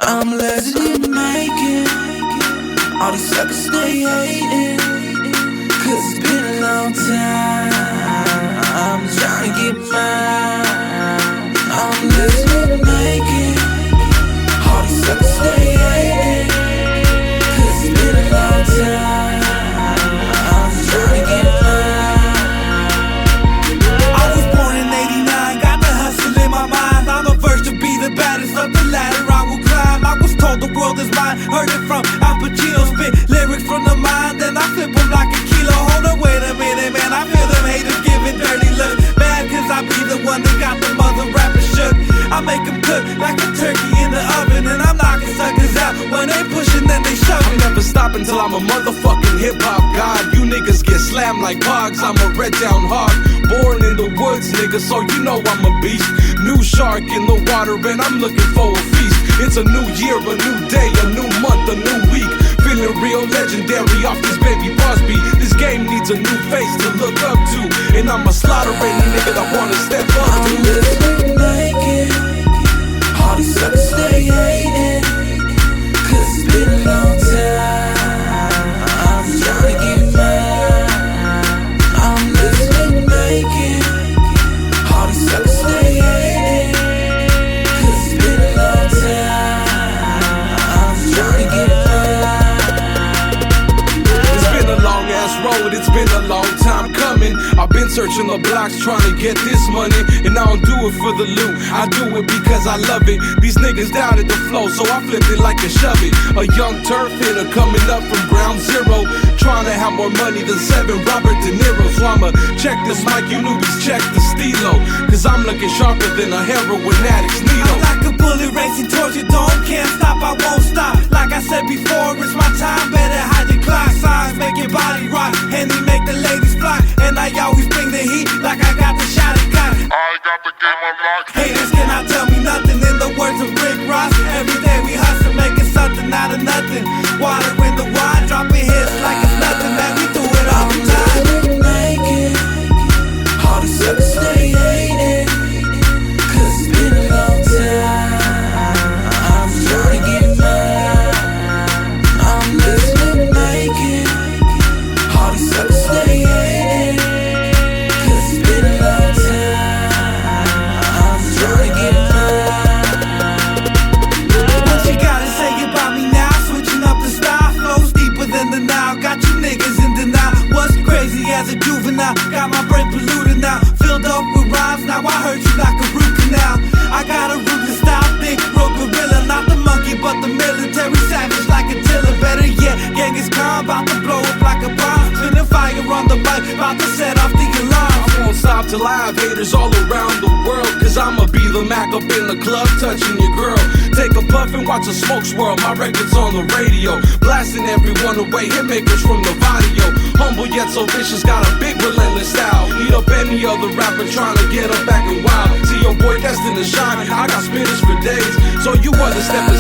I'm a legend in the making. All these suckers stay hating, cause it's been a long time. I'm trying to get mine. I'm a legend in the making. All these suckers stay hating, cause it's been a long time. I'm trying to get mine. I was born in '89, got the hustle in my mind. On the verge to be the baddest of the ladder I will climb. I was told the world is mine, heard it from Al Pacino. Spit lyrics from the mind, then I flip them like a kilo. Hold on, wait a minute, man, I feel them haters giving dirty looks. Mad cause I be the one that got them other rappers shook. I make them cook like a turkey in the oven, and I'm knocking suckers out. When they pushing, then they shoving. I'm never stopping till I'm a motherfucking hip-hop god. You niggas get slammed like pogs, I'm a red down hog. Born in the woods, nigga, so you know I'm a beast. New shark in the water and I'm looking for a feast. It's a new year, a new day, a new month, a new week. Feeling real legendary off this baby boss beat. This game needs a new face to look up to, and I'm a slaughter any nigga that wanna step up to. I'm living naked. All these suckers stay hating, cause it's been a long time. I'm trying to get mine. I'm living naked. All these suckers stay hating, cause it's been a long time. I'm trying to get mine. It's been a long ass road, it's been a long time coming. I've been searching the blocks trying to get this money, and I don't do it for the loot, I do it because I love it. These niggas doubted the flow, so I flipped it like a shove it. A young turf hitter coming up from ground zero, trying to have more money than 7 Robert De Niro. So I'ma check this mic, you newbies check the stilo, cause I'm looking sharper than a heroin addict's needle. I'm like a bullet racing towards your dome, can't stop, I won't stop. Like I said before, it's my time, better hide your clock. Signs make your body rock, Henny make the ladies fly. And I always bring the heat, like I got the shot and got it. I got the game unlocked. Haters cannot tell me nothing, in the words of Rick Ross. Every day we hustle, making something out of nothing. Water in the wine, dropping hits like it's nothing, man, we do it all the time. Living naked. All these suckers stay hating, cause it's been a long time. I'm trying to get mine. I'm living naked. All these suckers stay hating, cause it's been a long time. I'm trying to get mine. What you gotta say about me now? Switching up the style, flows deeper than the Nile. Got you niggas in denial. Was crazy as a juvenile, got my brain polluted now. Filled up with rhymes, now I heard you like a root canal. I got a ruthless style, thick, road gorilla. Not the monkey, but the military savage like a tiller. Better yet, gang is calm, about to blow up like a bomb. Spinning fire on the mic, about to set off the alarm. I won't stop till I have haters all around the world, cause I'ma be the Mac up in the club touching your girl. Take a puff and watch a smoke swirl, my record's on the radio, blasting everyone away, hitmakers from the Vadio. Humble yet so vicious, got a big relentless style. Eat up any other rapper trying to get up back and wild. See your boy destined to shine, I got spitters for days, so you understand